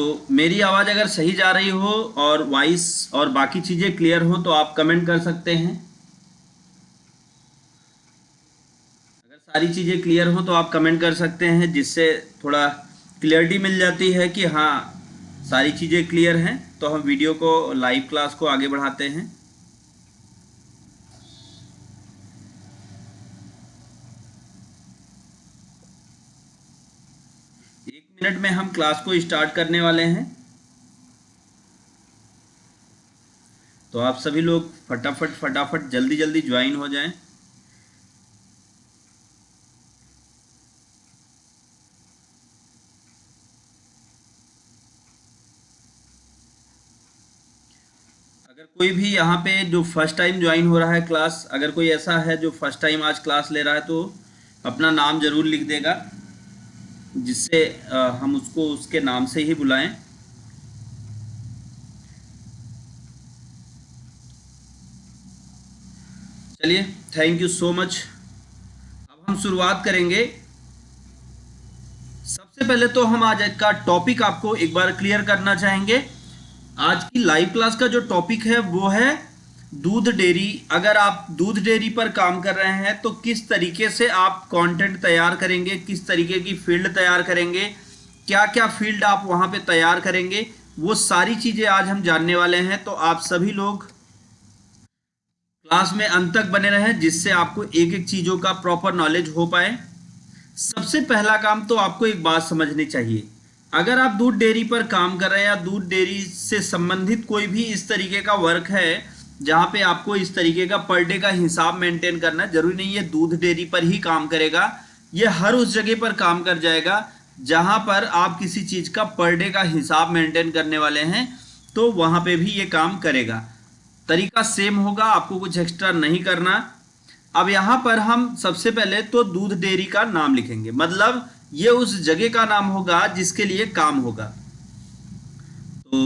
तो मेरी आवाज़ अगर सही जा रही हो और वॉइस और बाकी चीज़ें क्लियर हो तो आप कमेंट कर सकते हैं। अगर सारी चीज़ें क्लियर हो तो आप कमेंट कर सकते हैं, जिससे थोड़ा क्लियरिटी मिल जाती है कि हाँ सारी चीज़ें क्लियर हैं, तो हम वीडियो को लाइव क्लास को आगे बढ़ाते हैं। 1 मिनट में हम क्लास को स्टार्ट करने वाले हैं, तो आप सभी लोग फटाफट फटाफट जल्दी जल्दी ज्वाइन हो जाएं। अगर कोई भी यहाँ पे जो फर्स्ट टाइम ज्वाइन हो रहा है क्लास, अगर कोई ऐसा है जो फर्स्ट टाइम आज क्लास ले रहा है, तो अपना नाम ज़रूर लिख देगा, जिससे हम उसको उसके नाम से ही बुलाएं। चलिए, थैंक यू सो मच। अब हम शुरुआत करेंगे। सबसे पहले तो हम आज का टॉपिक आपको एक बार क्लियर करना चाहेंगे। आज की लाइव क्लास का जो टॉपिक है वो है दूध डेयरी। अगर आप दूध डेयरी पर काम कर रहे हैं तो किस तरीके से आप कंटेंट तैयार करेंगे, किस तरीके की फील्ड तैयार करेंगे, क्या क्या फील्ड आप वहां पे तैयार करेंगे, वो सारी चीज़ें आज हम जानने वाले हैं। तो आप सभी लोग क्लास में अंत तक बने रहें, जिससे आपको एक एक चीज़ों का प्रॉपर नॉलेज हो पाए। सबसे पहला काम तो आपको एक बात समझनी चाहिए। अगर आप दूध डेयरी पर काम कर रहे हैं या दूध डेयरी से संबंधित कोई भी इस तरीके का वर्क है जहां पे आपको इस तरीके का पर डे का हिसाब मेंटेन करना है, जरूरी नहीं है दूध डेयरी पर ही काम करेगा, ये हर उस जगह पर काम कर जाएगा जहां पर आप किसी चीज का पर डे का हिसाब मेंटेन करने वाले हैं, तो वहां पे भी ये काम करेगा। तरीका सेम होगा, आपको कुछ एक्स्ट्रा नहीं करना। अब यहाँ पर हम सबसे पहले तो दूध डेयरी का नाम लिखेंगे, मतलब ये उस जगह का नाम होगा जिसके लिए काम होगा। तो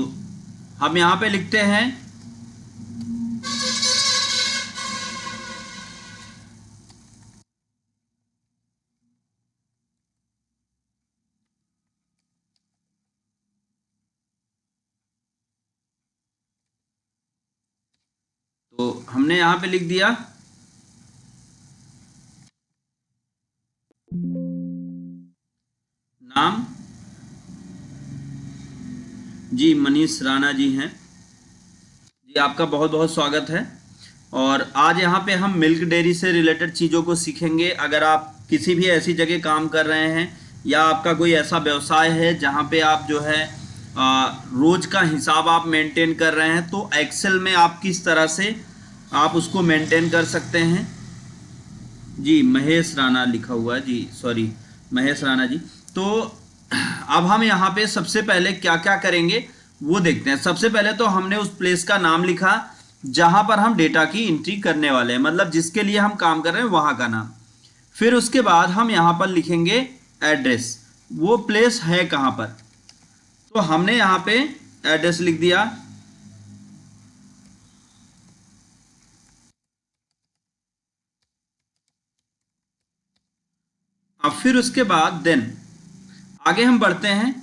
हम यहाँ पे लिखते हैं तो हमने यहाँ पे लिख दिया नाम। जी मनीष राणा जी हैं जी, आपका बहुत बहुत स्वागत है। और आज यहाँ पे हम मिल्क डेयरी से रिलेटेड चीज़ों को सीखेंगे। अगर आप किसी भी ऐसी जगह काम कर रहे हैं या आपका कोई ऐसा व्यवसाय है जहाँ पे आप जो है रोज का हिसाब आप मेंटेन कर रहे हैं, तो एक्सेल में आप किस तरह से आप उसको मेंटेन कर सकते हैं। जी महेश राणा लिखा हुआ है जी, सॉरी महेश राणा जी। तो अब हम यहाँ पे सबसे पहले क्या क्या करेंगे वो देखते हैं। सबसे पहले तो हमने उस प्लेस का नाम लिखा जहां पर हम डेटा की एंट्री करने वाले हैं, मतलब जिसके लिए हम काम कर रहे हैं वहां का नाम। फिर उसके बाद हम यहाँ पर लिखेंगे एड्रेस, वो प्लेस है कहाँ पर। तो हमने यहाँ पे एड्रेस लिख दिया। अब फिर उसके बाद देन आगे हम बढ़ते हैं।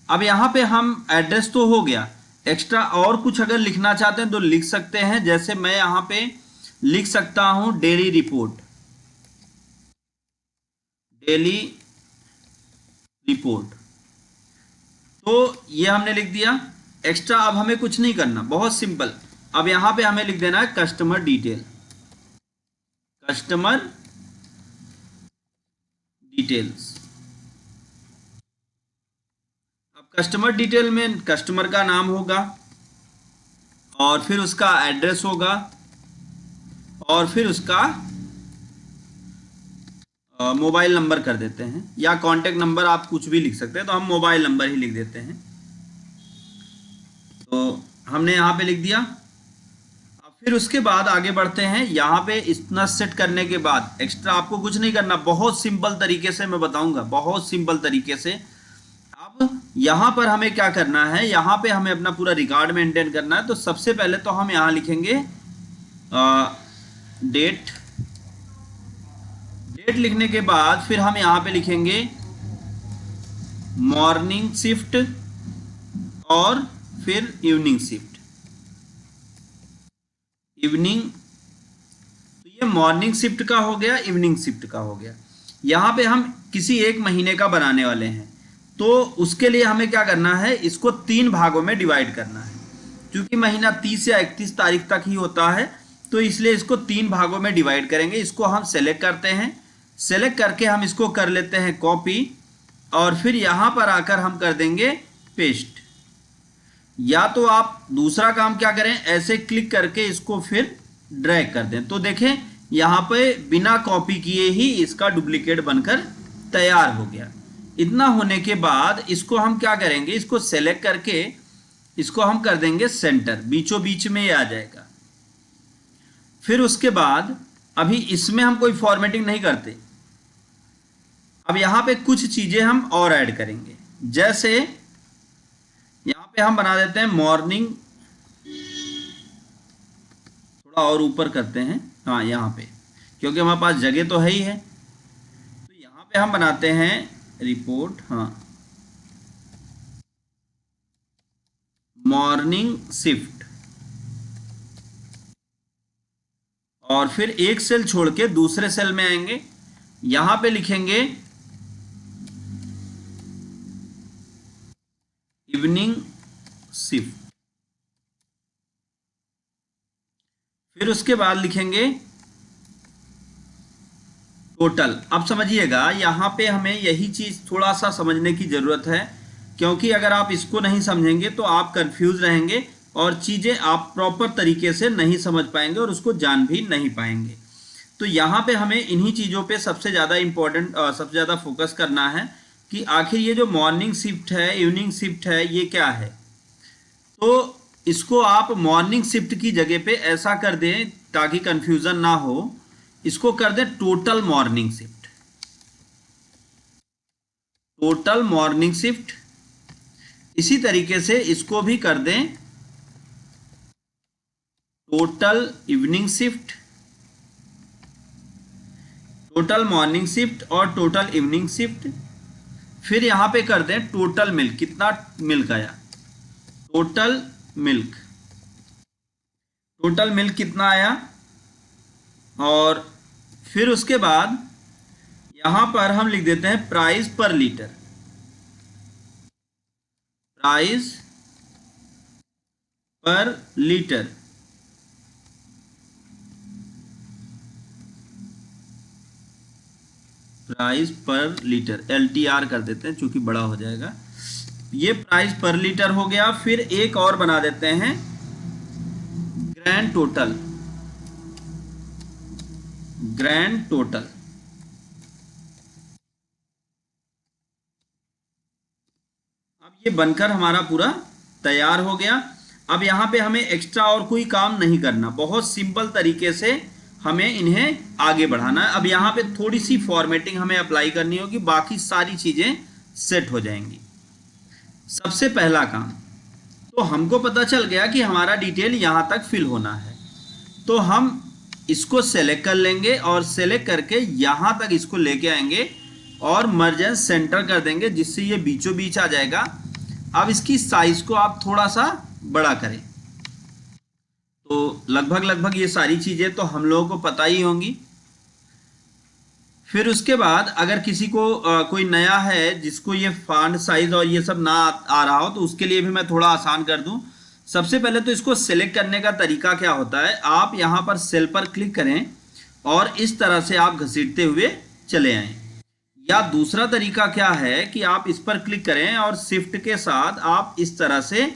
अब यहाँ पे हम एड्रेस तो हो गया, एक्स्ट्रा और कुछ अगर लिखना चाहते हैं तो लिख सकते हैं। जैसे मैं यहाँ पे लिख सकता हूं डेली रिपोर्ट, डेली रिपोर्ट। तो ये हमने लिख दिया। एक्स्ट्रा अब हमें कुछ नहीं करना, बहुत सिंपल। अब यहाँ पे हमें लिख देना है कस्टमर डिटेल, कस्टमर डिटेल्स। अब कस्टमर डिटेल में कस्टमर का नाम होगा और फिर उसका एड्रेस होगा और फिर उसका मोबाइल नंबर कर देते हैं, या कांटेक्ट नंबर आप कुछ भी लिख सकते हैं, तो हम मोबाइल नंबर ही लिख देते हैं। तो हमने यहाँ पे लिख दिया। अब फिर उसके बाद आगे बढ़ते हैं। यहाँ पे इतना सेट करने के बाद एक्स्ट्रा आपको कुछ नहीं करना, बहुत सिंपल तरीके से मैं बताऊंगा, बहुत सिंपल तरीके से। अब यहाँ पर हमें क्या करना है, यहाँ पे हमें अपना पूरा रिकॉर्ड मेंटेन करना है। तो सबसे पहले तो हम यहाँ लिखेंगे डेट। डेट लिखने के बाद फिर हम यहाँ पे लिखेंगे मॉर्निंग शिफ्ट और फिर इवनिंग शिफ्ट। इवनिंग, तो ये मॉर्निंग शिफ्ट का हो गया, इवनिंग शिफ्ट का हो गया। यहाँ पे हम किसी एक महीने का बनाने वाले हैं, तो उसके लिए हमें क्या करना है, इसको 3 भागों में डिवाइड करना है। क्योंकि महीना 30 या 31 तारीख तक ही होता है, तो इसलिए इसको 3 भागों में डिवाइड करेंगे। इसको हम सेलेक्ट करते हैं, सेलेक्ट करके हम इसको कर लेते हैं कॉपी, और फिर यहाँ पर आकर हम कर देंगे पेस्ट। या तो आप दूसरा काम क्या करें, ऐसे क्लिक करके इसको फिर ड्रैग कर दें, तो देखें यहाँ पे बिना कॉपी किए ही इसका डुप्लीकेट बनकर तैयार हो गया। इतना होने के बाद इसको हम क्या करेंगे, इसको सेलेक्ट करके इसको हम कर देंगे सेंटर, बीचों बीच में ये आ जाएगा। फिर उसके बाद अभी इसमें हम कोई फॉर्मेटिंग नहीं करते, अब यहाँ पे कुछ चीजें हम और ऐड करेंगे। जैसे यहाँ पे हम बना देते हैं मॉर्निंग, थोड़ा और ऊपर करते हैं, हाँ यहाँ पे, क्योंकि हमारे पास जगह तो है ही है। तो यहाँ पे हम बनाते हैं रिपोर्ट, हाँ मॉर्निंग शिफ्ट, और फिर एक सेल छोड़ के दूसरे सेल में आएंगे, यहां पे लिखेंगे इवनिंग शिफ्ट। फिर उसके बाद लिखेंगे टोटल। अब समझिएगा यहाँ पे हमें यही चीज थोड़ा सा समझने की जरूरत है, क्योंकि अगर आप इसको नहीं समझेंगे तो आप कंफ्यूज रहेंगे और चीजें आप प्रॉपर तरीके से नहीं समझ पाएंगे और उसको जान भी नहीं पाएंगे। तो यहाँ पे हमें इन्हीं चीजों पे सबसे ज्यादा इंपॉर्टेंट, सबसे ज्यादा फोकस करना है कि आखिर ये जो मॉर्निंग शिफ्ट है, इवनिंग शिफ्ट है, ये क्या है। तो इसको आप मॉर्निंग शिफ्ट की जगह पे ऐसा कर दें ताकि कंफ्यूजन ना हो, इसको कर दें total morning shift, total morning shift. इसी तरीके से इसको भी कर दें total evening shift, total morning shift और टोटल इवनिंग शिफ्ट। फिर यहां पे कर दें टोटल मिल्क, कितना मिल्क आया, टोटल मिल्क, टोटल मिल्क कितना आया। और फिर उसके बाद यहां पर हम लिख देते हैं प्राइस पर लीटर, प्राइस पर लीटर। प्राइस पर लीटर, LTR कर देते हैं चूंकि बड़ा हो जाएगा। ये प्राइस पर लीटर हो गया। फिर एक और बना देते हैं ग्रैंड टोटल, ग्रैंड टोटल। अब ये बनकर हमारा पूरा तैयार हो गया। अब यहां पे हमें एक्स्ट्रा और कोई काम नहीं करना, बहुत सिंपल तरीके से हमें इन्हें आगे बढ़ाना है। अब यहाँ पे थोड़ी सी फॉर्मेटिंग हमें अप्लाई करनी होगी, बाकी सारी चीजें सेट हो जाएंगी। सबसे पहला काम, तो हमको पता चल गया कि हमारा डिटेल यहां तक फिल होना है, तो हम इसको सेलेक्ट कर लेंगे और सेलेक्ट करके यहां तक इसको लेके आएंगे और मर्ज एंड सेंटर कर देंगे, जिससे ये बीचों बीच आ जाएगा। अब इसकी साइज को आप थोड़ा सा बड़ा करें। तो लगभग ये सारी चीजें तो हम लोगों को पता ही होंगी। फिर उसके बाद अगर किसी को कोई नया है जिसको ये फॉन्ट साइज और ये सब ना आ रहा हो, तो उसके लिए भी मैं थोड़ा आसान कर दूं। सबसे पहले तो इसको सिलेक्ट करने का तरीका क्या होता है, आप यहां पर सेल पर क्लिक करें और इस तरह से आप घसीटते हुए चले आएं। या दूसरा तरीका क्या है कि आप इस पर क्लिक करें और शिफ्ट के साथ आप इस तरह से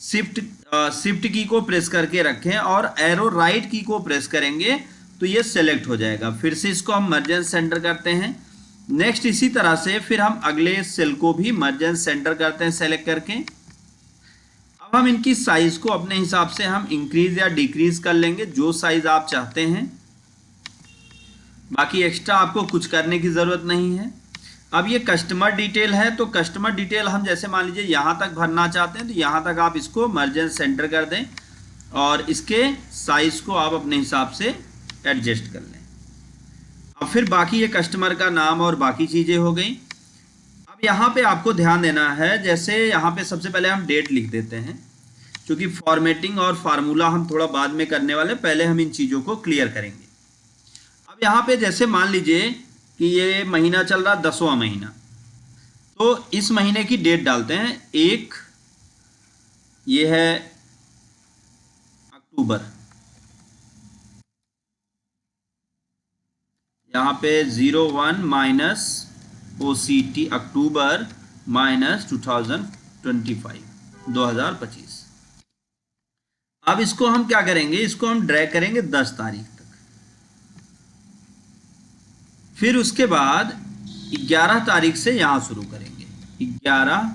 शिफ्ट की को प्रेस करके रखें और एरो राइट की को प्रेस करेंगे तो ये सेलेक्ट हो जाएगा। फिर से इसको हम मर्ज एंड सेंटर करते हैं। नेक्स्ट इसी तरह से फिर हम अगले सेल को भी मर्ज एंड सेंटर करते हैं सेलेक्ट करके। अब हम इनकी साइज को अपने हिसाब से हम इंक्रीज या डिक्रीज कर लेंगे, जो साइज आप चाहते हैं। बाकी एक्स्ट्रा आपको कुछ करने की जरूरत नहीं है। अब ये कस्टमर डिटेल है, तो कस्टमर डिटेल हम जैसे मान लीजिए यहां तक भरना चाहते हैं, तो यहां तक आप इसको मर्ज एंड सेंटर कर दें और इसके साइज को आप अपने हिसाब से एडजस्ट कर लें। अब फिर बाकी ये कस्टमर का नाम और बाकी चीजें हो गई। अब अब यहाँ पे आपको ध्यान देना है, जैसे यहाँ पे सबसे पहले हम डेट लिख देते हैं, क्योंकि फॉर्मेटिंग और फार्मूला हम थोड़ा बाद में करने वाले, पहले हम इन चीज़ों को क्लियर करेंगे। अब यहाँ पे जैसे मान लीजिए कि ये महीना चल रहा 10वां महीना, तो इस महीने की डेट डालते हैं 1, ये है अक्टूबर, यहाँ पे 01 माइनस OCT अक्टूबर माइनस 2025। अब इसको हम क्या करेंगे, इसको हम ड्रैग करेंगे 10 तारीख तक, फिर उसके बाद 11 तारीख से यहां शुरू करेंगे, 11,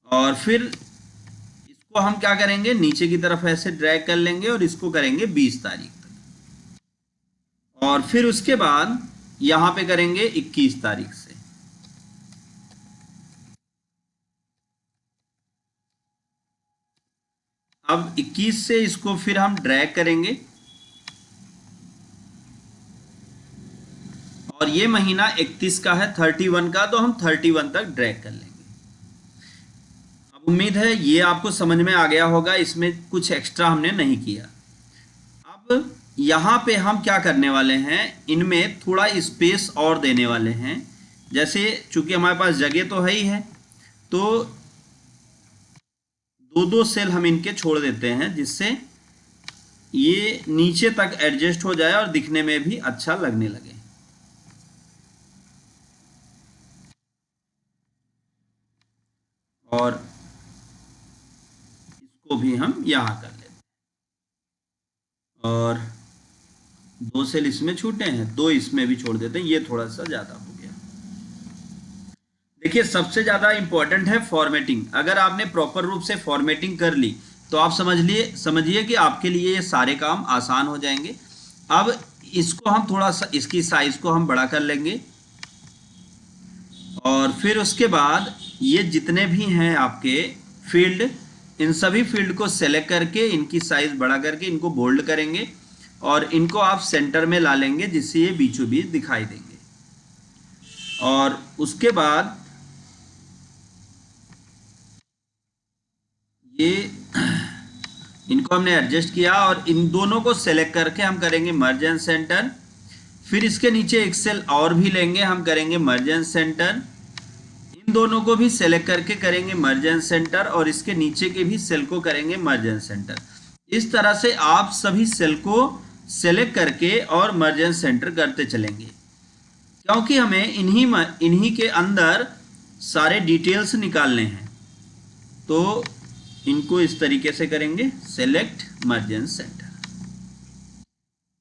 और फिर इसको हम क्या करेंगे, नीचे की तरफ ऐसे ड्रैग कर लेंगे और इसको करेंगे 20 तारीख तक, और फिर उसके बाद यहां पे करेंगे 21 तारीख से। अब 21 से इसको फिर हम ड्रैग करेंगे, और ये महीना 31 का है, 31 का, तो हम 31 तक ड्रैग कर लेंगे। अब उम्मीद है ये आपको समझ में आ गया होगा, इसमें कुछ एक्स्ट्रा हमने नहीं किया। अब यहाँ पे हम क्या करने वाले हैं, इनमें थोड़ा स्पेस और देने वाले हैं। जैसे चूंकि हमारे पास जगह तो है ही है, तो 2-2 सेल हम इनके छोड़ देते हैं, जिससे ये नीचे तक एडजस्ट हो जाए और दिखने में भी अच्छा लगने लगे। और इसको भी हम यहां कर लेते हैं, और 2 सेल इसमें छूटे हैं, 2 इसमें भी छोड़ देते हैं, ये थोड़ा सा ज्यादा हो गया। देखिए सबसे ज्यादा इंपॉर्टेंट है फॉर्मेटिंग। अगर आपने प्रॉपर रूप से फॉर्मेटिंग कर ली तो आप समझिए कि आपके लिए ये सारे काम आसान हो जाएंगे। अब इसको हम थोड़ा सा, इसकी साइज को हम बड़ा कर लेंगे, और फिर उसके बाद ये जितने भी हैं आपके फील्ड, इन सभी फील्ड को सेलेक्ट करके इनकी साइज बड़ा करके इनको बोल्ड करेंगे, और इनको आप सेंटर में ला लेंगे, जिससे ये बीचों बीच दिखाई देंगे। और उसके बाद ये इनको हमने एडजस्ट किया, और इन दोनों को सेलेक्ट करके हम करेंगे मर्ज एंड सेंटर। फिर इसके नीचे एक सेल और भी लेंगे, हम करेंगे मर्ज एंड सेंटर। इन दोनों को भी सेलेक्ट करके करेंगे मर्ज एंड सेंटर, और इसके नीचे के भी सेल को करेंगे मर्ज एंड सेंटर। इस तरह से आप सभी सेल को सेलेक्ट करके और मर्ज एंड सेंटर करते चलेंगे, क्योंकि हमें इन्हीं के अंदर सारे डिटेल्स निकालने हैं। तो इनको इस तरीके से करेंगे, सेलेक्ट मर्ज एंड सेंटर।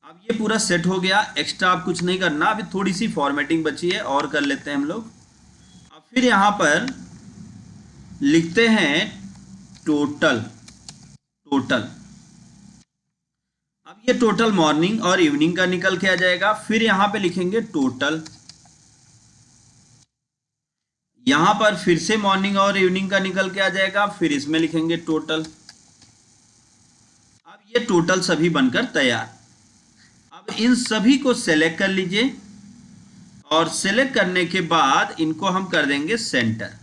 अब ये पूरा सेट हो गया, एक्स्ट्रा आप कुछ नहीं करना। अभी थोड़ी सी फॉर्मेटिंग बची है, और कर लेते हैं हम लोग। अब फिर यहां पर लिखते हैं टोटल। अब ये टोटल मॉर्निंग और इवनिंग का निकल के आ जाएगा। फिर यहां पे लिखेंगे टोटल, यहां पर फिर से मॉर्निंग और इवनिंग का निकल के आ जाएगा, फिर इसमें लिखेंगे टोटल। अब ये टोटल सभी बनकर तैयार। अब इन सभी को सेलेक्ट कर लीजिए, और सेलेक्ट करने के बाद इनको हम कर देंगे सेंटर,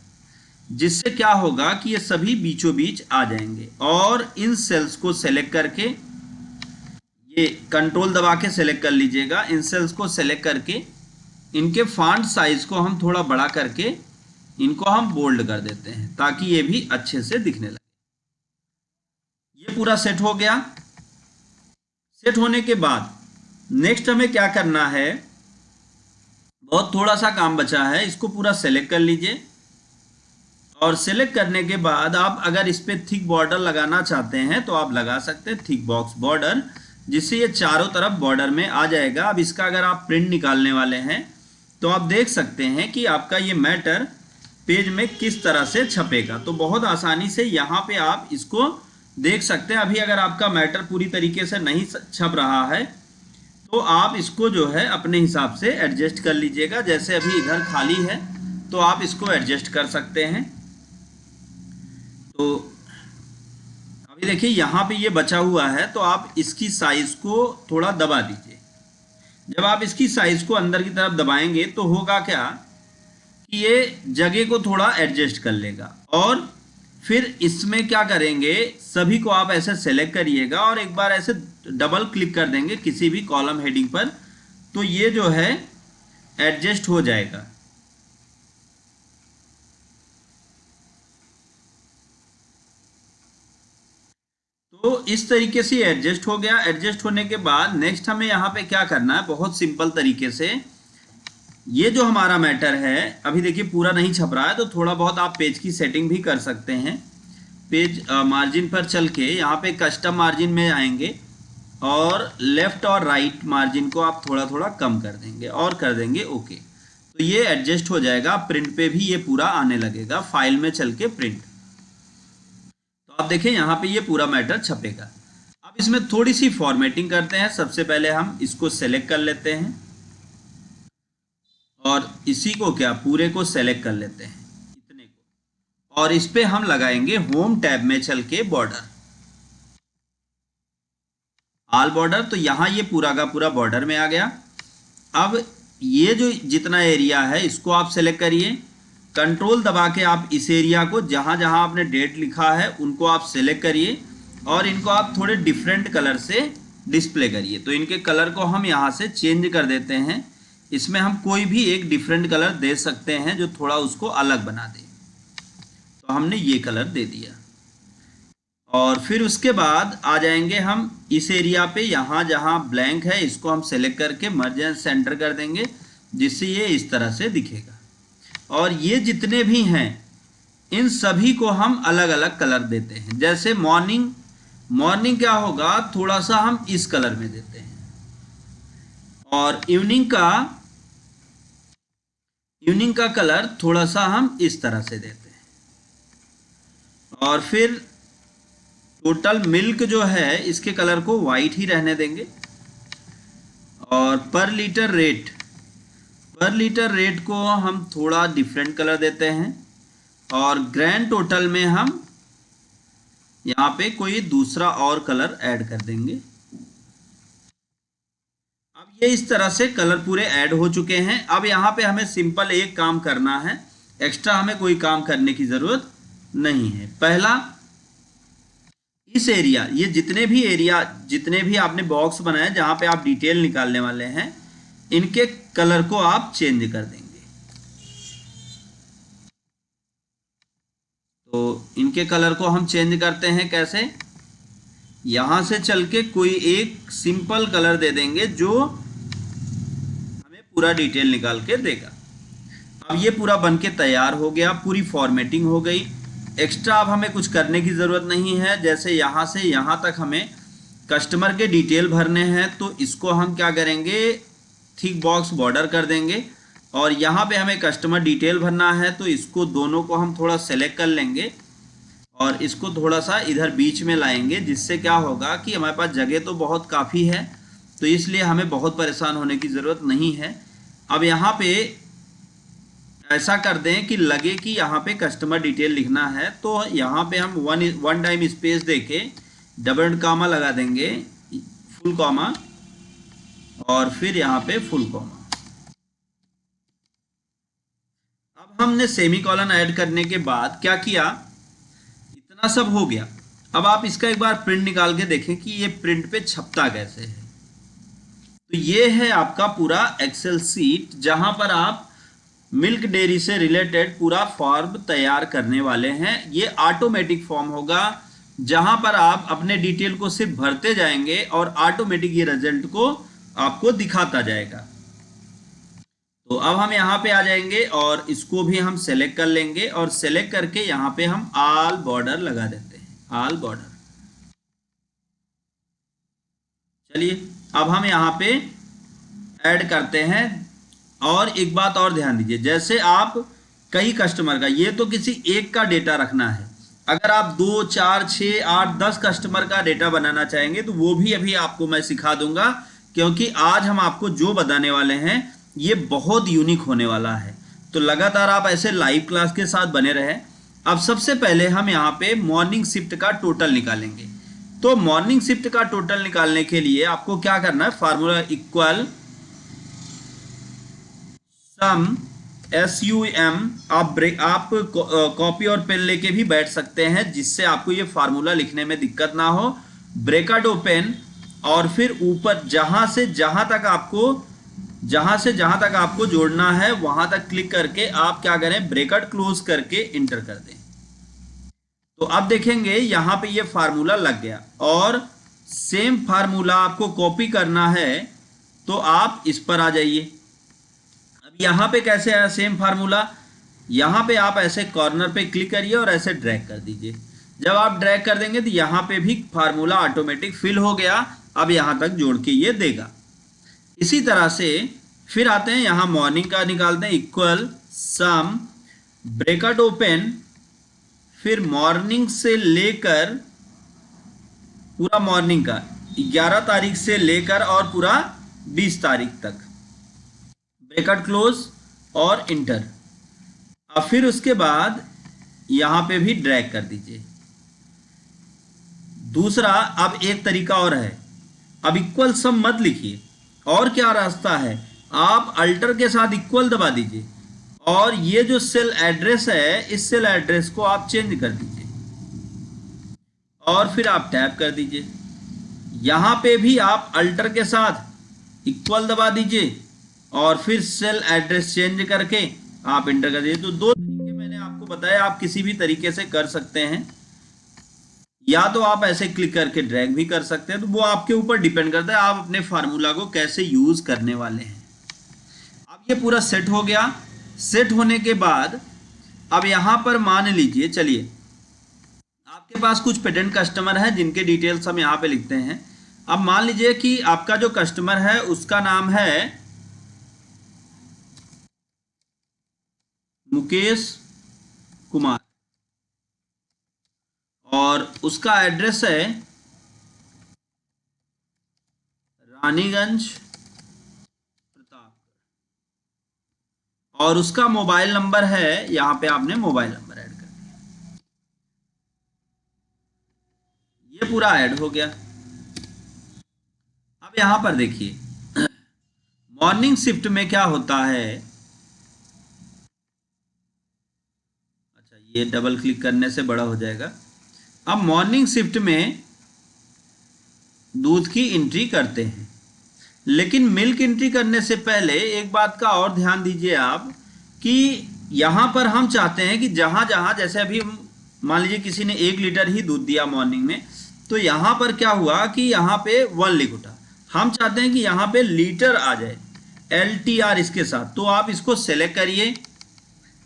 जिससे क्या होगा कि ये सभी बीचों बीच आ जाएंगे। और इन सेल्स को सेलेक्ट करके, ये कंट्रोल दबा के सेलेक्ट कर लीजिएगा, इन सेल्स को सेलेक्ट करके इनके फॉन्ट साइज को हम थोड़ा बड़ा करके इनको हम बोल्ड कर देते हैं, ताकि ये भी अच्छे से दिखने लगे। ये पूरा सेट हो गया। सेट होने के बाद नेक्स्ट हमें क्या करना है, बहुत थोड़ा सा काम बचा है। इसको पूरा सेलेक्ट कर लीजिए, और सेलेक्ट करने के बाद आप अगर इस पे थिक बॉर्डर लगाना चाहते हैं तो आप लगा सकते हैं, थिक बॉक्स बॉर्डर, जिससे ये चारों तरफ बॉर्डर में आ जाएगा। अब इसका अगर आप प्रिंट निकालने वाले हैं तो आप देख सकते हैं कि आपका ये मैटर पेज में किस तरह से छपेगा। तो बहुत आसानी से यहाँ पे आप इसको देख सकते हैं। अभी अगर आपका मैटर पूरी तरीके से नहीं छप रहा है तो आप इसको जो है अपने हिसाब से एडजस्ट कर लीजिएगा। जैसे अभी इधर खाली है तो आप इसको एडजस्ट कर सकते हैं। तो अभी देखिए यहाँ पे ये बचा हुआ है, तो आप इसकी साइज को थोड़ा दबा दीजिए, जब आप इसकी साइज को अंदर की तरफ दबाएंगे तो होगा क्या कि ये जगह को थोड़ा एडजस्ट कर लेगा, और फिर इसमें क्या करेंगे, सभी को आप ऐसे सेलेक्ट करिएगा और एक बार ऐसे डबल क्लिक कर देंगे किसी भी कॉलम हेडिंग पर, तो ये जो है एडजस्ट हो जाएगा। तो इस तरीके से एडजस्ट हो गया। एडजस्ट होने के बाद नेक्स्ट हमें यहाँ पे क्या करना है, बहुत सिंपल तरीके से ये जो हमारा मैटर है, अभी देखिए पूरा नहीं छप रहा है, तो थोड़ा बहुत आप पेज की सेटिंग भी कर सकते हैं। पेज मार्जिन पर चल के यहाँ पे कस्टम मार्जिन में आएंगे और लेफ्ट और राइट मार्जिन को आप थोड़ा थोड़ा कम कर देंगे और कर देंगे ओके। तो ये एडजस्ट हो जाएगा। प्रिंट पे भी ये पूरा आने लगेगा, फाइल में चल के प्रिंट। तो आप देखें यहाँ पे ये पूरा मैटर छपेगा। अब इसमें थोड़ी सी फॉर्मेटिंग करते हैं। सबसे पहले हम इसको सेलेक्ट कर लेते हैं और इसी को क्या पूरे को सेलेक्ट कर लेते हैं, इतने को, और इस पे हम लगाएंगे होम टैब में चल के बॉर्डर, ऑल बॉर्डर। तो यहाँ ये पूरा का पूरा बॉर्डर में आ गया। अब ये जो जितना एरिया है इसको आप सेलेक्ट करिए, कंट्रोल दबा के आप इस एरिया को जहाँ जहाँ आपने डेट लिखा है उनको आप सेलेक्ट करिए और इनको आप थोड़े डिफरेंट कलर से डिस्प्ले करिए। तो इनके कलर को हम यहाँ से चेंज कर देते हैं। इसमें हम कोई भी एक डिफरेंट कलर दे सकते हैं जो थोड़ा उसको अलग बना दे। तो हमने ये कलर दे दिया और फिर उसके बाद आ जाएंगे हम इस एरिया पे, यहाँ जहाँ ब्लैंक है इसको हम सेलेक्ट करके मर्ज एंड सेंटर कर देंगे, जिससे ये इस तरह से दिखेगा। और ये जितने भी हैं इन सभी को हम अलग अलग कलर देते हैं। जैसे मॉर्निंग, मॉर्निंग क्या होगा, थोड़ा सा हम इस कलर में देते हैं, और इवनिंग का कलर थोड़ा सा हम इस तरह से देते हैं। और फिर टोटल मिल्क जो है इसके कलर को वाइट ही रहने देंगे। और पर लीटर रेट को हम थोड़ा डिफरेंट कलर देते हैं। और ग्रैंड टोटल में हम यहाँ पे कोई दूसरा और कलर ऐड कर देंगे। अब ये इस तरह से कलर पूरे ऐड हो चुके हैं। अब यहाँ पे हमें सिंपल एक काम करना है, एक्स्ट्रा हमें कोई काम करने की ज़रूरत नहीं है। पहला, इस एरिया, ये जितने भी आपने बॉक्स बनाए जहाँ पे आप डिटेल निकालने वाले हैं, इनके कलर को आप चेंज कर देंगे। तो इनके कलर को हम चेंज करते हैं कैसे, यहाँ से चल के कोई एक सिंपल कलर दे देंगे जो हमें पूरा डिटेल निकाल के देगा। अब ये पूरा बन के तैयार हो गया, पूरी फॉर्मेटिंग हो गई। एक्स्ट्रा अब हमें कुछ करने की ज़रूरत नहीं है। जैसे यहाँ से यहाँ तक हमें कस्टमर के डिटेल भरने हैं, तो इसको हम क्या करेंगे, थिक बॉक्स बॉर्डर कर देंगे। और यहाँ पे हमें कस्टमर डिटेल भरना है, तो इसको दोनों को हम थोड़ा सेलेक्ट कर लेंगे और इसको थोड़ा सा इधर बीच में लाएंगे, जिससे क्या होगा कि हमारे पास जगह तो बहुत काफ़ी है, तो इसलिए हमें बहुत परेशान होने की ज़रूरत नहीं है। अब यहाँ पे ऐसा कर दें कि लगे कि यहाँ पे कस्टमर डिटेल लिखना है, तो यहाँ पे हम वन टाइम स्पेस देके डबल कॉमा लगा देंगे, फुल कॉमा, और फिर यहाँ पे फुल कॉमा। अब हमने सेमीकोलन ऐड करने के बाद क्या किया, इतना सब हो गया। अब आप इसका एक बार प्रिंट निकाल के देखें कि ये प्रिंट पे छपता कैसे है। तो ये है आपका पूरा एक्सेल सीट, जहां पर आप मिल्क डेयरी से रिलेटेड पूरा फॉर्म तैयार करने वाले हैं। ये ऑटोमेटिक फॉर्म होगा, जहां पर आप अपने डिटेल को सिर्फ भरते जाएंगे और ऑटोमेटिक ये रिजल्ट को आपको दिखाता जाएगा। तो अब हम यहाँ पे आ जाएंगे और इसको भी हम सेलेक्ट कर लेंगे और सेलेक्ट करके यहाँ पे हम ऑल बॉर्डर लगा देते हैं, ऑल बॉर्डर। चलिए अब हम यहाँ पे ऐड करते हैं। और एक बात और ध्यान दीजिए, जैसे आप कई कस्टमर का, ये तो किसी एक का डेटा रखना है, अगर आप 2, 4, 6, 8, 10 कस्टमर का डेटा बनाना चाहेंगे तो वो भी अभी आपको मैं सिखा दूंगा, क्योंकि आज हम आपको जो बताने वाले हैं ये बहुत यूनिक होने वाला है। तो लगातार आप ऐसे लाइव क्लास के साथ बने रहें। अब सबसे पहले हम यहाँ पे मॉर्निंग शिफ्ट का टोटल निकालेंगे। तो मॉर्निंग शिफ्ट का टोटल निकालने के लिए आपको क्या करना है, फार्मूला इक्वल सम SUM आप कॉपी और पेन लेके भी बैठ सकते हैं, जिससे आपको ये फार्मूला लिखने में दिक्कत ना हो। ब्रैकेट ओपन और फिर ऊपर जहां से जहां तक आपको जोड़ना है वहां तक क्लिक करके आप क्या करें, ब्रैकेट क्लोज करके इंटर कर दें। तो अब देखेंगे यहां पे ये फार्मूला लग गया। और सेम फार्मूला आपको कॉपी करना है तो आप इस पर आ जाइए। अब यहां पे कैसे आया सेम फार्मूला, यहां पे आप ऐसे कॉर्नर पे क्लिक करिए और ऐसे ड्रैग कर दीजिए। जब आप ड्रैग कर देंगे तो यहां पे भी फार्मूला ऑटोमेटिक फिल हो गया। अब यहां तक जोड़ के ये देगा। इसी तरह से फिर आते हैं यहां मॉर्निंग का निकालते हैं, इक्वल सम ब्रैकेट ओपन, फिर मॉर्निंग से लेकर पूरा मॉर्निंग का 11 तारीख से लेकर और पूरा 20 तारीख तक, ब्रैकेट क्लोज और इंटर। अब फिर उसके बाद यहां पे भी ड्रैग कर दीजिए। दूसरा, अब एक तरीका और है, अब इक्वल सम मत लिखिए, और क्या रास्ता है, आप अल्टर के साथ इक्वल दबा दीजिए और ये जो सेल एड्रेस है इस सेल एड्रेस को आप चेंज कर दीजिए और फिर आप टैप कर दीजिए। यहां पे भी आप अल्टर के साथ इक्वल दबा दीजिए और फिर सेल एड्रेस चेंज करके आप इंटर कर दीजिए। तो दो तरीके मैंने आपको बताया, आप किसी भी तरीके से कर सकते हैं, या तो आप ऐसे क्लिक करके ड्रैग भी कर सकते हैं। तो वो आपके ऊपर डिपेंड करता है आप अपने फार्मूला को कैसे यूज करने वाले हैं। अब ये पूरा सेट हो गया। सेट होने के बाद अब यहां पर मान लीजिए, चलिए आपके पास कुछ पेटेंट कस्टमर हैं जिनके डिटेल्स हम यहां पे लिखते हैं। अब मान लीजिए कि आपका जो कस्टमर है उसका नाम है मुकेश कुमार और उसका एड्रेस है रानीगंज और उसका मोबाइल नंबर है, यहां पे आपने मोबाइल नंबर ऐड कर दिया। ये पूरा ऐड हो गया। अब यहां पर देखिए मॉर्निंग शिफ्ट में क्या होता है। अच्छा, ये डबल क्लिक करने से बड़ा हो जाएगा। अब मॉर्निंग शिफ्ट में दूध की एंट्री करते हैं, लेकिन मिल्क एंट्री करने से पहले एक बात का और ध्यान दीजिए आप कि यहां पर हम चाहते हैं कि जहां जहां, जैसे अभी मान लीजिए किसी ने 1 लीटर ही दूध दिया मॉर्निंग में, तो यहां पर क्या हुआ कि यहां पे 1 लिख उठा। हम चाहते हैं कि यहां पे लीटर आ जाए LTR इसके साथ। तो आप इसको सेलेक्ट करिए,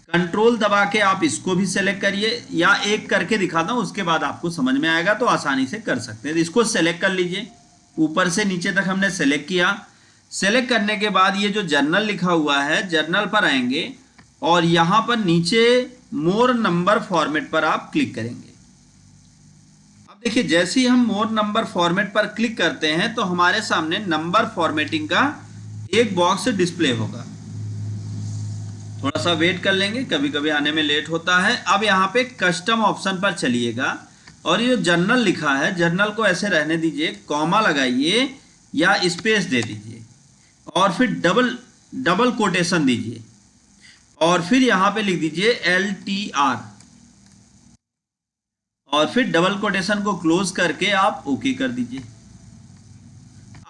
कंट्रोल दबा के आप इसको भी सेलेक्ट करिए, या एक करके दिखाता हूं उसके बाद आपको समझ में आएगा तो आसानी से कर सकते हैं। तो इसको सेलेक्ट कर लीजिए, ऊपर से नीचे तक हमने सेलेक्ट किया। सेलेक्ट करने के बाद ये जो जर्नल लिखा हुआ है, जर्नल पर आएंगे और यहां पर नीचे मोर नंबर फॉर्मेट पर आप क्लिक करेंगे। अब देखिए जैसे ही हम मोर नंबर फॉर्मेट पर क्लिक करते हैं तो हमारे सामने नंबर फॉर्मेटिंग का एक बॉक्स डिस्प्ले होगा। थोड़ा सा वेट कर लेंगे, कभी कभी आने में लेट होता है। अब यहाँ पे कस्टम ऑप्शन पर चलिएगा और ये जर्नल लिखा है, जर्नल को ऐसे रहने दीजिए, कॉमा लगाइए या स्पेस दे दीजिए और फिर डबल कोटेशन दीजिए और फिर यहां पे लिख दीजिए LTR और फिर डबल कोटेशन को क्लोज करके आप ओके कर दीजिए।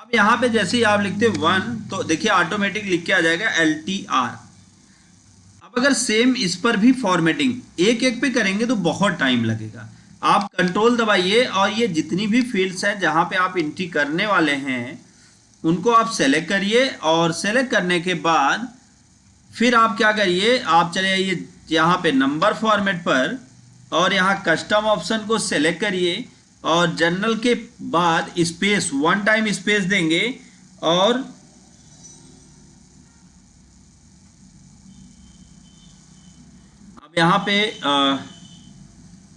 अब यहां पे जैसे ही आप लिखते 1 तो देखिए ऑटोमेटिक लिख के आ जाएगा LTR। अब अगर सेम इस पर भी फॉर्मेटिंग एक एक पे करेंगे तो बहुत टाइम लगेगा। आप कंट्रोल दबाइए और ये जितनी भी फील्ड्स हैं जहां पे आप एंट्री करने वाले हैं उनको आप सेलेक्ट करिए और सेलेक्ट करने के बाद फिर आप क्या करिए, आप चले आइए यहाँ पे नंबर फॉर्मेट पर और यहाँ कस्टम ऑप्शन को सेलेक्ट करिए और जर्नल के बाद स्पेस 1 टाइम स्पेस देंगे और अब यहाँ पे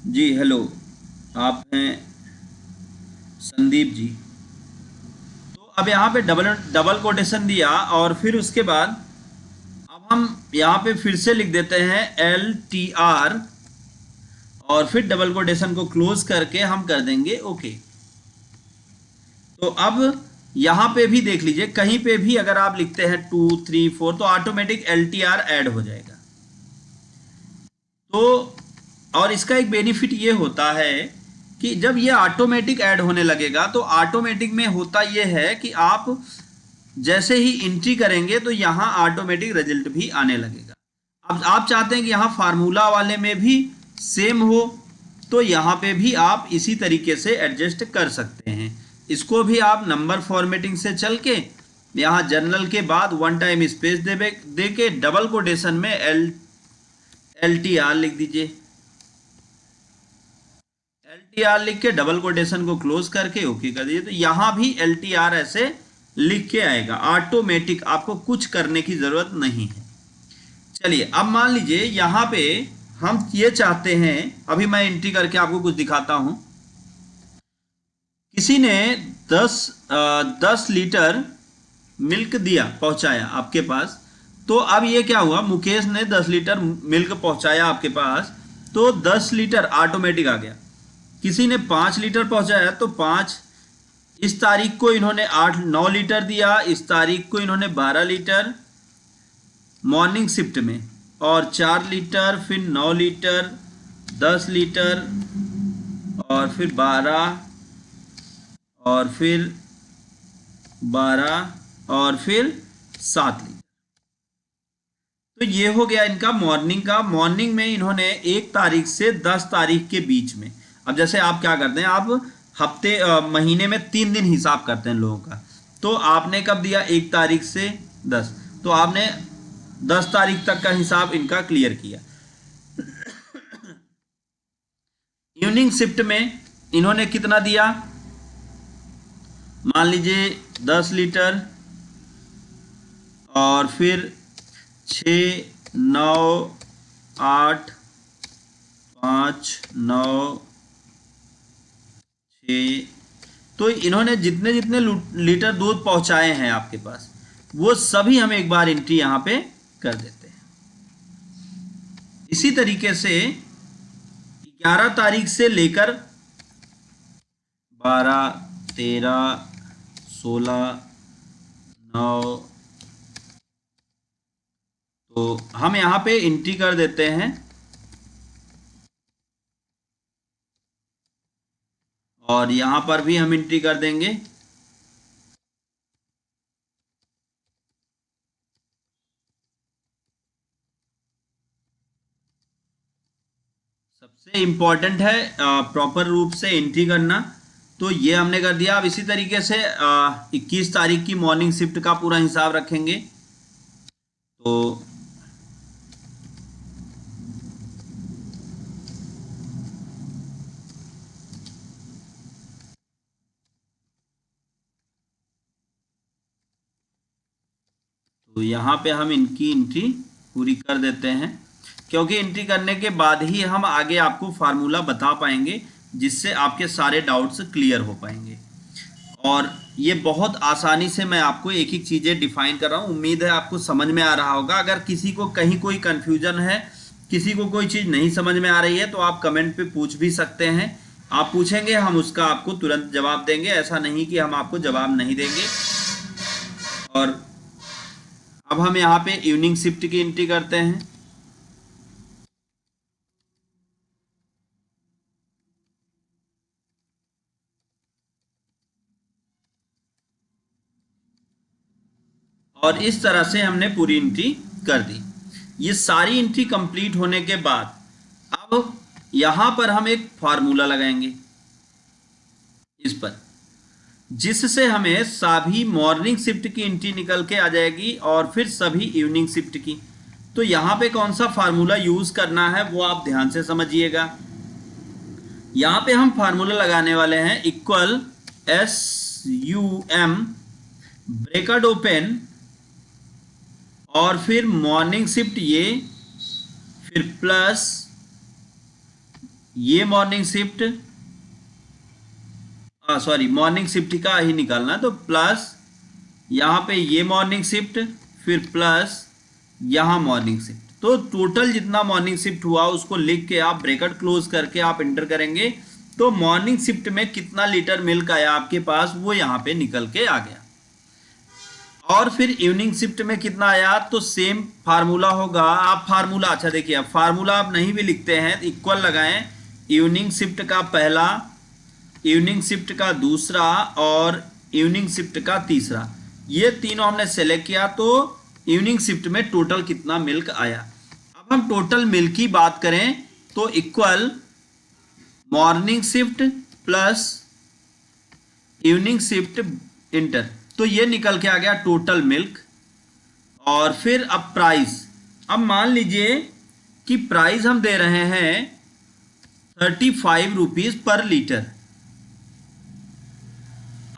जी हेलो, आप हैं संदीप जी। तो अब यहाँ पे डबल कोटेशन दिया और फिर उसके बाद अब हम यहाँ पे फिर से लिख देते हैं LTR और फिर डबल कोटेशन को क्लोज करके हम कर देंगे ओके। तो अब यहाँ पे भी देख लीजिए, कहीं पे भी अगर आप लिखते हैं 2, 3, 4 तो ऑटोमेटिक LTR ऐड हो जाएगा। तो और इसका एक बेनिफिट ये होता है कि जब ये ऑटोमेटिक ऐड होने लगेगा तो ऑटोमेटिक में होता ये है कि आप जैसे ही एंट्री करेंगे तो यहाँ ऑटोमेटिक रिजल्ट भी आने लगेगा। अब आप चाहते हैं कि यहाँ फार्मूला वाले में भी सेम हो, तो यहाँ पे भी आप इसी तरीके से एडजस्ट कर सकते हैं। इसको भी आप नंबर फॉर्मेटिंग से चल के यहाँ जनरल के बाद 1 टाइम स्पेस दे के डबल कोटेशन में LTR लिख दीजिए। LTR लिख के डबल कोटेशन को क्लोज करके ओके कर दीजिए। तो यहाँ भी LTR ऐसे लिख के आएगा ऑटोमेटिक, आपको कुछ करने की जरूरत नहीं है। चलिए अब मान लीजिए यहाँ पे हम ये चाहते हैं, अभी मैं एंट्री करके आपको कुछ दिखाता हूं। किसी ने 10 लीटर मिल्क दिया, पहुंचाया आपके पास। तो अब ये क्या हुआ, मुकेश ने 10 लीटर मिल्क पहुंचाया आपके पास, तो 10 लीटर ऑटोमेटिक आ गया। किसी ने 5 लीटर पहुंचाया तो 5, इस तारीख को इन्होंने 9 लीटर दिया, इस तारीख को इन्होंने 12 लीटर मॉर्निंग शिफ्ट में, और 4 लीटर, फिर 9 लीटर, 10 लीटर, और फिर 12, और फिर 12, और फिर 7 लीटर। तो ये हो गया इनका मॉर्निंग का। मॉर्निंग में इन्होंने 1 तारीख से 10 तारीख के बीच में, अब जैसे आप क्या करते हैं, आप हफ्ते महीने में 3 दिन हिसाब करते हैं लोगों का, तो आपने कब दिया 1 तारीख से 10, तो आपने 10 तारीख तक का हिसाब इनका क्लियर किया। इवनिंग शिफ्ट में इन्होंने कितना दिया, मान लीजिए 10 लीटर, और फिर 6, 9, 8, 5, 9, 6, तो इन्होंने जितने जितने लीटर दूध पहुंचाए हैं आपके पास, वो सभी हम एक बार एंट्री यहां पे कर देते हैं। इसी तरीके से 11 तारीख से लेकर 12, 13, 16, 9, तो हम यहाँ पे एंट्री कर देते हैं, और यहाँ पर भी हम एंट्री कर देंगे। सबसे इम्पॉर्टेंट है प्रॉपर रूप से एंट्री करना, तो ये हमने कर दिया। अब इसी तरीके से 21 तारीख की मॉर्निंग शिफ्ट का पूरा हिसाब रखेंगे। तो यहाँ पे हम इनकी एंट्री पूरी कर देते हैं, क्योंकि एंट्री करने के बाद ही हम आगे आपको फार्मूला बता पाएंगे, जिससे आपके सारे डाउट्स क्लियर हो पाएंगे। और ये बहुत आसानी से मैं आपको एक एक चीज़ें डिफाइन कर रहा हूँ। उम्मीद है आपको समझ में आ रहा होगा। अगर किसी को कहीं कोई कन्फ्यूजन है, किसी को कोई चीज़ नहीं समझ में आ रही है, तो आप कमेंट पे पूछ भी सकते हैं। आप पूछेंगे, हम उसका आपको तुरंत जवाब देंगे। ऐसा नहीं कि हम आपको जवाब नहीं देंगे। और अब हम यहाँ पे इवनिंग शिफ्ट की एंट्री करते हैं। और इस तरह से हमने पूरी एंट्री कर दी। ये सारी एंट्री कंप्लीट होने के बाद अब यहां पर हम एक फार्मूला लगाएंगे इस पर, जिससे हमें सभी मॉर्निंग शिफ्ट की एंट्री निकल के आ जाएगी और फिर सभी इवनिंग शिफ्ट की। तो यहां पे कौन सा फार्मूला यूज करना है वो आप ध्यान से समझिएगा। यहां पे हम फार्मूला लगाने वाले हैं इक्वल SUM ब्रैकेट ओपन, और फिर मॉर्निंग शिफ्ट ये, फिर प्लस ये morning shift, sorry morning shift का ही निकालना, तो प्लस यहाँ पे ये मॉर्निंग शिफ्ट, फिर प्लस यहाँ मॉर्निंग शिफ्ट। तो टोटल जितना मॉर्निंग शिफ्ट हुआ उसको लिख के आप ब्रैकेट क्लोज करके आप एंटर करेंगे, तो मॉर्निंग शिफ्ट में कितना लीटर मिल्क आया आपके पास वो यहाँ पे निकल के आ गया। और फिर इवनिंग शिफ्ट में कितना आया, तो सेम फार्मूला होगा। आप फार्मूला, अच्छा देखिए, अब फार्मूला आप नहीं भी लिखते हैं तो इक्वल लगाएं, इवनिंग शिफ्ट का पहला, इवनिंग शिफ्ट का दूसरा और इवनिंग शिफ्ट का तीसरा, ये तीनों हमने सेलेक्ट किया तो इवनिंग शिफ्ट में टोटल कितना मिल्क आया। अब हम टोटल मिल्क की बात करें तो equal morning shift plus evening shift inter, तो ये निकल के आ गया टोटल मिल्क। और फिर अब प्राइस, अब मान लीजिए कि प्राइस हम दे रहे हैं 35 रुपीज पर लीटर।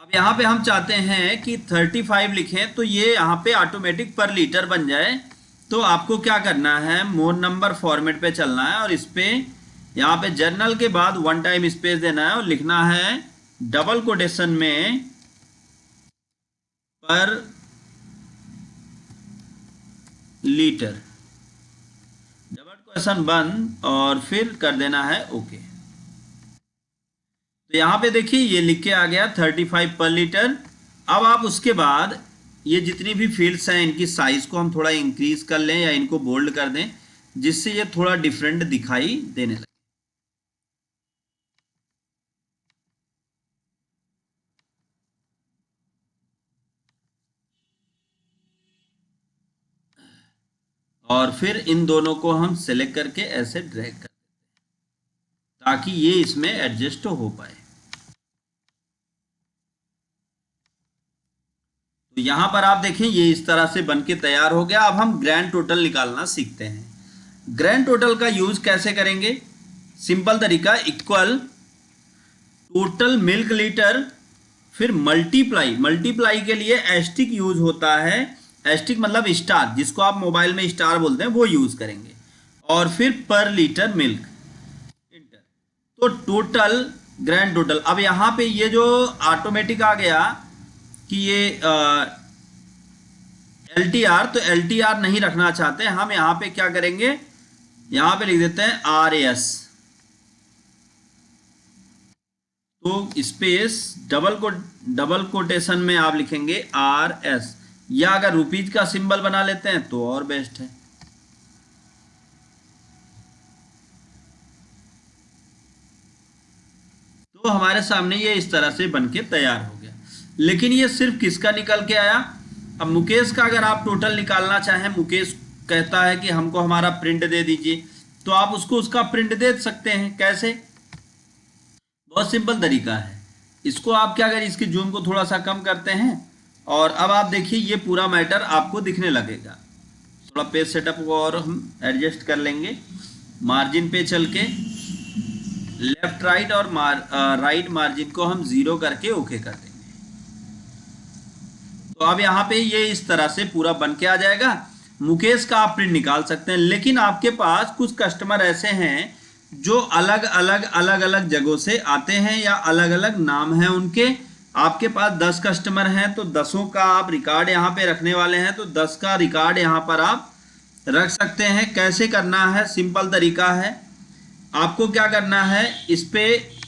अब यहाँ पे हम चाहते हैं कि 35 लिखें तो ये यहाँ पे ऑटोमेटिक पर लीटर बन जाए। तो आपको क्या करना है, मोर नंबर फॉर्मेट पे चलना है और इस पे यहाँ पे जर्नल के बाद 1 टाइम स्पेस देना है और लिखना है डबल कोटेशन में पर लीटर, डबल कोटेशन बंद और फिर कर देना है ओके। तो यहाँ पे देखिए ये लिख के आ गया 35 पर लीटर। अब आप उसके बाद ये जितनी भी फील्ड्स हैं इनकी साइज को हम थोड़ा इंक्रीज कर लें या इनको बोल्ड कर दें, जिससे ये थोड़ा डिफरेंट दिखाई देने लगे। और फिर इन दोनों को हम सेलेक्ट करके ऐसे ड्रैग कर देते हैं ताकि ये इसमें एडजस्ट हो पाए। तो यहां पर आप देखें ये इस तरह से बन के तैयार हो गया। अब हम ग्रैंड टोटल निकालना सीखते हैं। ग्रैंड टोटल का यूज कैसे करेंगे, सिंपल तरीका, इक्वल टोटल मिल्क लीटर, फिर मल्टीप्लाई, मल्टीप्लाई के लिए एस्टिक यूज होता है, एस्टिक मतलब स्टार, जिसको आप मोबाइल में स्टार बोलते हैं वो यूज करेंगे, और फिर पर लीटर मिल्क इंटर। तो टोटल ग्रैंड टोटल, अब यहाँ पे ये जो ऑटोमेटिक आ गया कि ये LTR, तो LTR नहीं रखना चाहते हम, यहाँ पे क्या करेंगे, यहाँ पे लिख देते हैं RS, तो स्पेस डबल कोटेशन में आप लिखेंगे RS, या अगर रुपीज का सिंबल बना लेते हैं तो और बेस्ट है। तो हमारे सामने ये इस तरह से बनके तैयार हो गया। लेकिन ये सिर्फ किसका निकल के आया, अब मुकेश का अगर आप टोटल निकालना चाहें, मुकेश कहता है कि हमको हमारा प्रिंट दे दीजिए, तो आप उसको उसका प्रिंट दे सकते हैं। कैसे, बहुत सिंपल तरीका है। इसको आप क्या करें, इसकी जूम को थोड़ा सा कम करते हैं और अब आप देखिए ये पूरा मैटर आपको दिखने लगेगा। थोड़ा पेज सेटअप को और हम एडजस्ट कर लेंगे, मार्जिन पे चल के लेफ्ट राइट और राइट मार्जिन को हम 0 करके ओके कर देंगे। तो अब यहाँ पे ये इस तरह से पूरा बन के आ जाएगा। मुकेश का आप प्रिंट निकाल सकते हैं, लेकिन आपके पास कुछ कस्टमर ऐसे हैं जो अलग अलग जगहों से आते हैं या अलग अलग नाम हैं उनके। आपके पास 10 कस्टमर हैं तो 10 का आप रिकॉर्ड यहाँ पे रखने वाले हैं, तो 10 का रिकॉर्ड यहाँ पर आप रख सकते हैं। कैसे करना है, सिंपल तरीका है, आपको क्या करना है, इस पे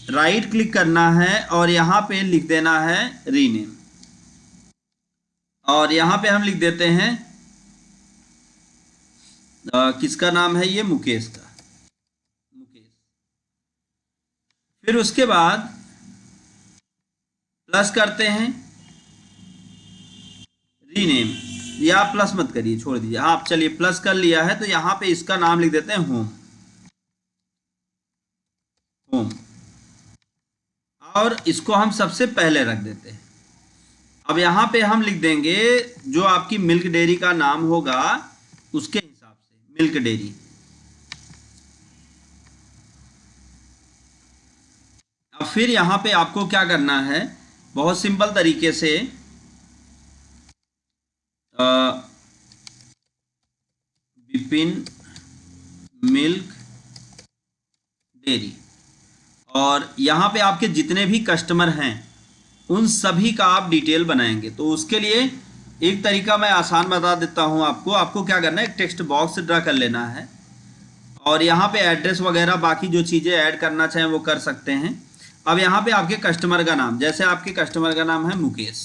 राइट क्लिक करना है और यहाँ पे लिख देना है रीनेम, और यहाँ पे हम लिख देते हैं किसका नाम है, ये मुकेश का, मुकेश। फिर उसके बाद प्लस करते हैं रीनेम, या प्लस मत करिए, छोड़ दीजिए, हाँ चलिए प्लस कर लिया है, तो यहाँ पे इसका नाम लिख देते हैं होम, होम, और इसको हम सबसे पहले रख देते हैं। अब यहाँ पे हम लिख देंगे जो आपकी मिल्क डेयरी का नाम होगा उसके हिसाब से मिल्क डेयरी। अब फिर यहाँ पे आपको क्या करना है, बहुत सिंपल तरीके से विपिन मिल्क डेयरी, और यहाँ पे आपके जितने भी कस्टमर हैं उन सभी का आप डिटेल बनाएंगे। तो उसके लिए एक तरीका मैं आसान बता देता हूँ आपको। आपको क्या करना है, एक टेक्स्ट बॉक्स ड्रा कर लेना है और यहाँ पे एड्रेस वगैरह बाकी जो चीज़ें ऐड करना चाहें वो कर सकते हैं। अब यहाँ पे आपके कस्टमर का नाम, जैसे आपके कस्टमर का नाम है मुकेश,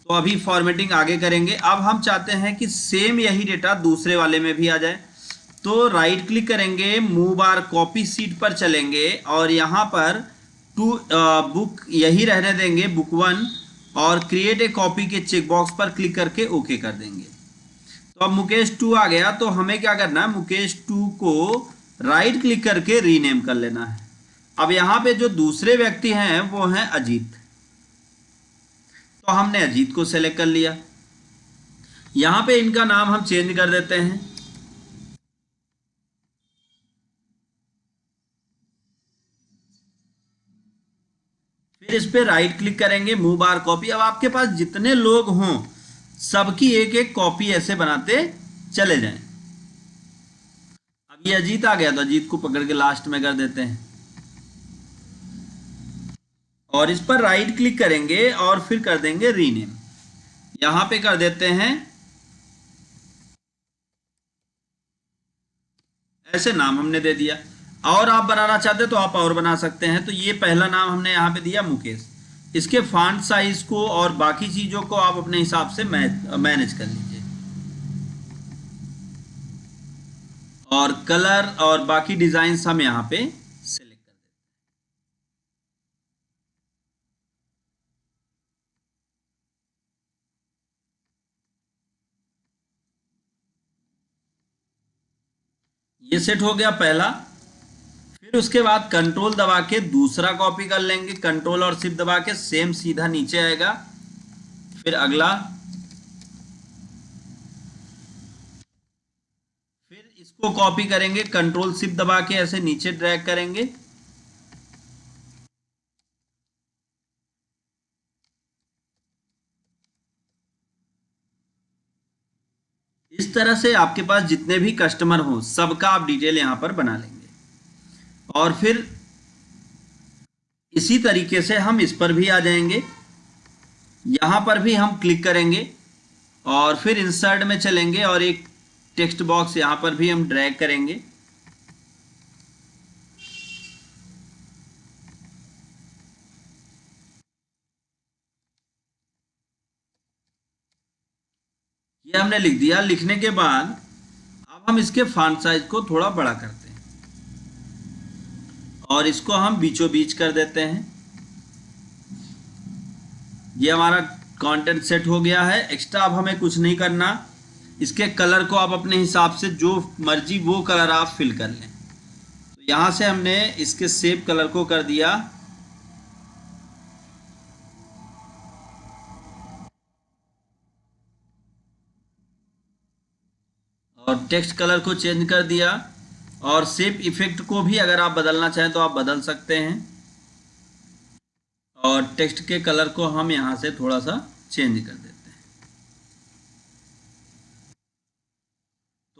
तो अभी फॉर्मेटिंग आगे करेंगे। अब हम चाहते हैं कि सेम यही डेटा दूसरे वाले में भी आ जाए, तो राइट क्लिक करेंगे, मूव बार कॉपी सीट पर चलेंगे और यहाँ पर टू बुक यही रहने देंगे, बुक 1, और क्रिएट ए कॉपी के चेक बॉक्स पर क्लिक करके ओके कर देंगे। तो अब मुकेश 2 आ गया, तो हमें क्या करना है, मुकेश 2 को राइट क्लिक करके रीनेम कर लेना है। अब यहाँ पे जो दूसरे व्यक्ति हैं वो हैं अजीत, तो हमने अजीत को सेलेक्ट कर लिया। यहाँ पे इनका नाम हम चेंज कर देते हैं। फिर इस पे राइट क्लिक करेंगे, मूव बार कॉपी। अब आपके पास जितने लोग हों सबकी एक एक कॉपी ऐसे बनाते चले जाएं। अब ये अजीत आ गया, तो अजीत को पकड़ के लास्ट में कर देते हैं और इस पर राइट क्लिक करेंगे और फिर कर देंगे रीनेम। यहां पे कर देते हैं ऐसे, नाम हमने दे दिया। और आप बनाना चाहते तो आप और बना सकते हैं। तो ये पहला नाम हमने यहाँ पे दिया मुकेश। इसके फॉन्ट साइज को और बाकी चीजों को आप अपने हिसाब से मैनेज कर लीजिए, और कलर और बाकी डिजाइन हम यहाँ पे सेलेक्ट कर देते हैं। ये सेट हो गया पहला। फिर उसके बाद कंट्रोल दबा के दूसरा कॉपी कर लेंगे, कंट्रोल और शिफ्ट दबा के सेम सीधा नीचे आएगा। फिर अगला, फिर इसको कॉपी करेंगे, कंट्रोल शिफ्ट दबा के ऐसे नीचे ड्रैग करेंगे। इस तरह से आपके पास जितने भी कस्टमर हो सबका आप डिटेल यहां पर बना लेंगे। और फिर इसी तरीके से हम इस पर भी आ जाएंगे, यहां पर भी हम क्लिक करेंगे और फिर इंसर्ट में चलेंगे और एक टेक्स्ट बॉक्स यहां पर भी हम ड्रैग करेंगे। ये हमने लिख दिया। लिखने के बाद अब हम इसके फॉन्ट साइज को थोड़ा बड़ा करते हैं और इसको हम बीचों बीच कर देते हैं। ये हमारा कंटेंट सेट हो गया है। एक्स्ट्रा अब हमें कुछ नहीं करना। इसके कलर को आप अपने हिसाब से जो मर्जी वो कलर आप फिल कर लें। तो यहाँ से हमने इसके सेव कलर को कर दिया और टेक्स्ट कलर को चेंज कर दिया, और शेप इफेक्ट को भी अगर आप बदलना चाहें तो आप बदल सकते हैं। और टेक्स्ट के कलर को हम यहाँ से थोड़ा सा चेंज कर देते हैं।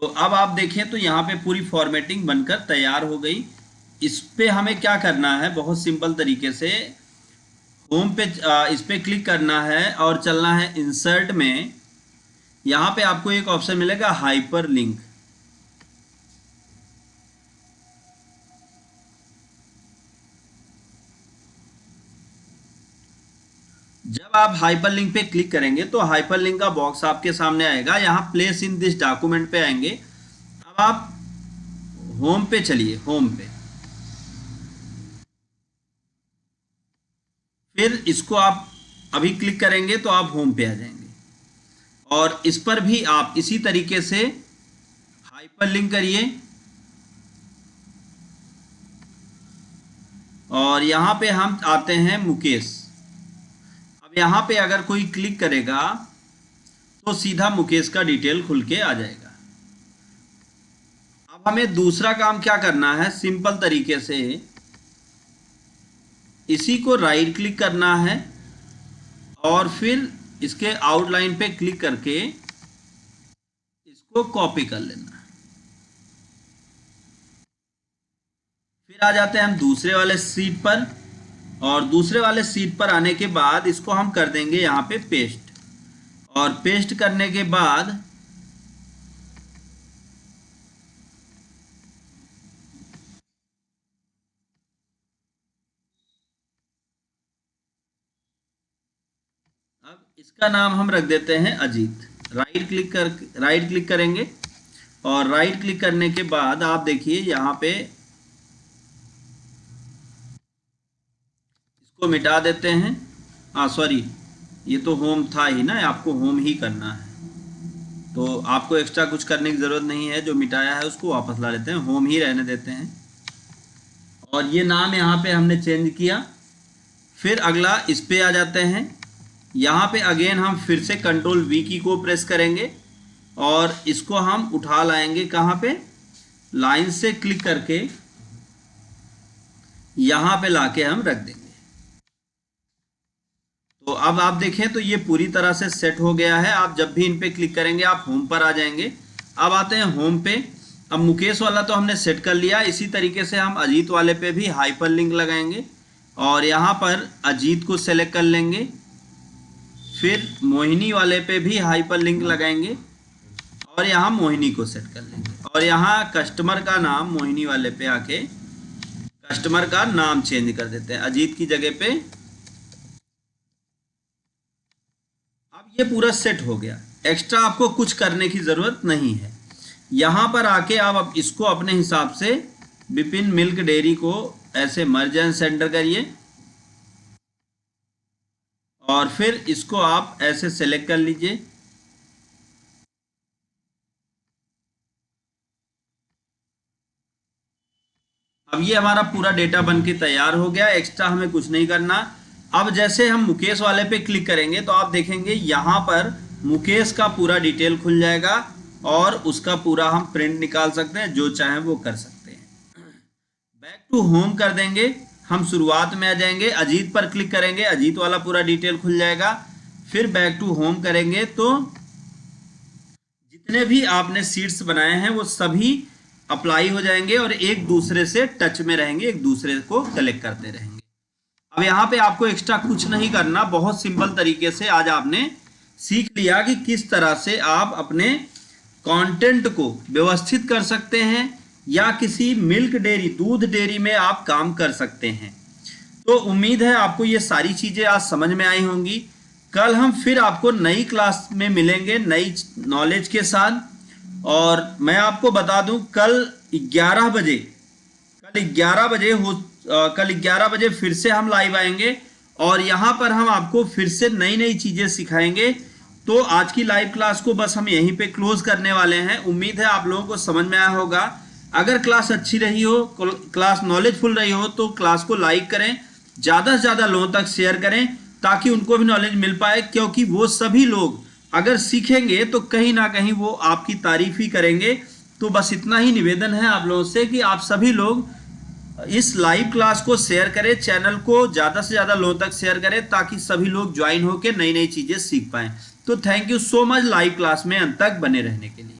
तो अब आप देखें तो यहाँ पे पूरी फॉर्मेटिंग बनकर तैयार हो गई। इस पे हमें क्या करना है, बहुत सिंपल तरीके से होम पे इस पे क्लिक करना है और चलना है इंसर्ट में। यहाँ पे आपको एक ऑप्शन मिलेगा हाइपर लिंक। जब आप हाइपरलिंक पे क्लिक करेंगे तो हाइपरलिंक का बॉक्स आपके सामने आएगा। यहाँ प्लेस इन दिस डॉक्यूमेंट पे आएंगे। अब आप होम पे चलिए, होम पे, फिर इसको आप अभी क्लिक करेंगे तो आप होम पे आ जाएंगे और इस पर भी आप इसी तरीके से हाइपरलिंक करिए। और यहाँ पे हम आते हैं मुकेश। अब यहाँ पे अगर कोई क्लिक करेगा तो सीधा मुकेश का डिटेल खुल के आ जाएगा। अब हमें दूसरा काम क्या करना है, सिंपल तरीके से इसी को राइट क्लिक करना है और फिर इसके आउटलाइन पे क्लिक करके इसको कॉपी कर लेना है। फिर आ जाते हैं हम दूसरे वाले सीट पर, और दूसरे वाले सीट पर आने के बाद इसको हम कर देंगे यहाँ पे पेस्ट। और पेस्ट करने के बाद अब इसका नाम हम रख देते हैं अजीत। राइट क्लिक करेंगे और राइट क्लिक करने के बाद आप देखिए यहाँ पे इसको मिटा देते हैं। सॉरी, ये तो होम था ही ना, आपको होम ही करना है, तो आपको एक्स्ट्रा कुछ करने की ज़रूरत नहीं है। जो मिटाया है उसको वापस ला लेते हैं, होम ही रहने देते हैं। और ये नाम यहाँ पे हमने चेंज किया। फिर अगला इस पे आ जाते हैं। यहाँ पे अगेन हम फिर से कंट्रोल वी की को प्रेस करेंगे और इसको हम उठा लाएंगे कहाँ पे, लाइन से क्लिक करके यहाँ पे लाके हम रख देंगे। तो अब आप देखें तो ये पूरी तरह से सेट हो गया है। आप जब भी इन पे क्लिक करेंगे आप होम पर आ जाएंगे। अब आते हैं होम पे। अब मुकेश वाला तो हमने सेट कर लिया, इसी तरीके से हम अजीत वाले पे भी हाइपर लिंक लगाएंगे और यहाँ पर अजीत को सेलेक्ट कर लेंगे। फिर मोहिनी वाले पे भी हाइपर लिंक लगाएंगे और यहाँ मोहिनी को सेट कर लेंगे और यहाँ कस्टमर का नाम मोहिनी वाले पे आके कस्टमर का नाम चेंज कर देते हैं अजीत की जगह पे। अब ये पूरा सेट हो गया, एक्स्ट्रा आपको कुछ करने की ज़रूरत नहीं है। यहाँ पर आके आप अब इसको अपने हिसाब से विपिन मिल्क डेयरी को ऐसे मर्ज एंड सेंटर करिए और फिर इसको आप ऐसे सेलेक्ट कर लीजिए। अब ये हमारा पूरा डेटा बन के तैयार हो गया, एक्स्ट्रा हमें कुछ नहीं करना। अब जैसे हम मुकेश वाले पे क्लिक करेंगे तो आप देखेंगे यहाँ पर मुकेश का पूरा डिटेल खुल जाएगा और उसका पूरा हम प्रिंट निकाल सकते हैं, जो चाहें वो कर सकते हैं। बैक टू होम कर देंगे, हम शुरुआत में आ जाएंगे, अजीत पर क्लिक करेंगे, अजीत वाला पूरा डिटेल खुल जाएगा। फिर बैक टू होम करेंगे तो जितने भी आपने सीट्स बनाए हैं वो सभी अप्लाई हो जाएंगे और एक दूसरे से टच में रहेंगे, एक दूसरे को कलेक्ट करते रहेंगे। अब यहाँ पे आपको एक्स्ट्रा कुछ नहीं करना, बहुत सिंपल तरीके से आज आपने सीख लिया कि किस तरह से आप अपने कंटेंट को व्यवस्थित कर सकते हैं या किसी मिल्क डेयरी, दूध डेयरी में आप काम कर सकते हैं। तो उम्मीद है आपको ये सारी चीज़ें आज समझ में आई होंगी। कल हम फिर आपको नई क्लास में मिलेंगे नई नॉलेज के साथ। और मैं आपको बता दूं कल 11 बजे फिर से हम लाइव आएंगे और यहाँ पर हम आपको फिर से नई नई चीज़ें सिखाएंगे। तो आज की लाइव क्लास को बस हम यहीं पे क्लोज करने वाले हैं। उम्मीद है आप लोगों को समझ में आया होगा। अगर क्लास अच्छी रही हो, क्लास नॉलेजफुल रही हो तो क्लास को लाइक करें, ज़्यादा से ज़्यादा लोगों तक शेयर करें ताकि उनको भी नॉलेज मिल पाए, क्योंकि वो सभी लोग अगर सीखेंगे तो कहीं ना कहीं वो आपकी तारीफ ही करेंगे। तो बस इतना ही निवेदन है आप लोगों से कि आप सभी लोग इस लाइव क्लास को शेयर करें, चैनल को ज़्यादा से ज़्यादा लोगों तक शेयर करें ताकि सभी लोग ज्वाइन होकर नई नई चीज़ें सीख पाएं। तो thank you so much live class में अंत तक बने रहने के लिए।